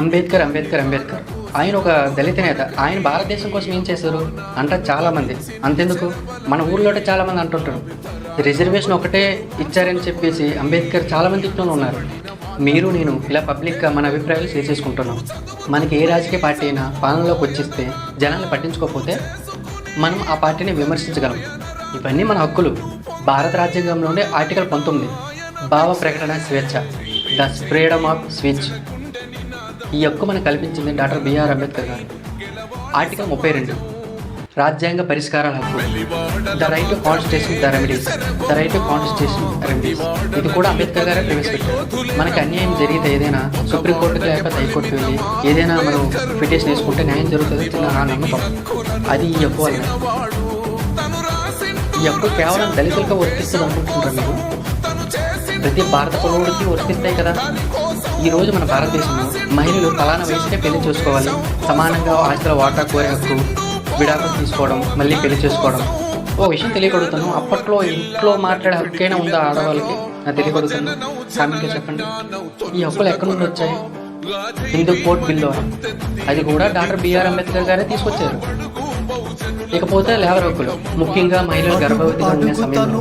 అంబేద్కర్ అంబేద్కర్ అంబేద్కర్ ఆయన ఒక దళిత నేత. ఆయన భారతదేశం కోసం ఏం చేశారు అంటారు చాలామంది. అంతెందుకు, మన ఊళ్ళోనే చాలామంది అంటుంటారు రిజర్వేషన్ ఒకటే ఇచ్చారని చెప్పేసి అంబేద్కర్ చాలామంది తిట్టుకొని ఉన్నారు. మీరు నేను ఇలా పబ్లిక్గా మన అభిప్రాయాలు షేర్ చేసుకుంటున్నాం. మనకి ఏ రాజకీయ పార్టీ అయినా పాలనలోకి వచ్చిస్తే జనాన్ని పట్టించుకోకపోతే మనం ఆ పార్టీని విమర్శించగలం. ఇవన్నీ మన హక్కులు. భారత రాజ్యాంగంలోనే ఆర్టికల్ 19 భావ ప్రకటన స్వేచ్ఛ, ద ఫ్రీడమ్ ఆఫ్ స్పీచ్. ఈ హక్కు మనకు కల్పించింది డాక్టర్ బిఆర్ అంబేద్కర్ గారు. ఆర్టికల్ 32 రాజ్యాంగ పరిష్కారాల హక్కు, the right to constitution the remedies, the right to constitution remedies. ఇది కూడా అంబేద్కర్ గారే ప్రవేశపెట్టారు. మనకి అన్యాయం జరిగితే ఏదైనా సుప్రీంకోర్టుకి లేకపోతే హైకోర్టుకి వెళ్ళి ఏదైనా మనం పిటిషన్ వేసుకుంటే న్యాయం జరుగుతుంది నా నమ్మకం. అది ఈ హక్కు వల్ల. ఈ హక్కు కేవలం దళితులకు వర్తిస్తుంది అనుకుంటున్నారు మీరు? ప్రతి భారత పౌరుడికి వర్తిస్తాయి కదా. ఈరోజు మన భారతదేశంలో మహిళలు ఫలానా వయసుకే పెళ్లి చేసుకోవాలి, సమానంగా ఆస్తిలో వాటా కోరే హక్కు, విడాకులు తీసుకోవడం, మళ్ళీ పెళ్లి చేసుకోవడం. ఓ విషయం తెలియకడుగుతాను, అప్పట్లో ఇంట్లో మాట్లాడే హక్కైనా ఉందా ఆడవాళ్ళకి? నాకు తెలియకడుగుతాను, కామెంట్లో చెప్పండి. ఈ హక్కులు ఎక్కడి నుండి వచ్చాయి? హిందూ కోర్ట్ బిల్, అది కూడా డాక్టర్ బిఆర్ అంబేద్కర్ గారే తీసుకొచ్చారు. ఇకపోతే లేబర్ హక్కులు, ముఖ్యంగా మహిళలు గర్భవతిగా ఉండే సమయంలో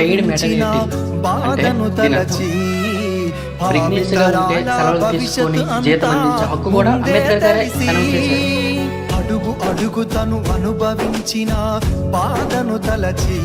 పెయిడ్ మెటర్నిటీ అంటే ప్రెగ్నెన్సీగా ఉంటే సెలవులు తీసుకొని జీతం అందించే హక్కు కూడా అంబేద్కర్ గారే అనౌన్స్ చేశారు. అడుగు అడుగు తను అనుభవించిన బాధను తలచి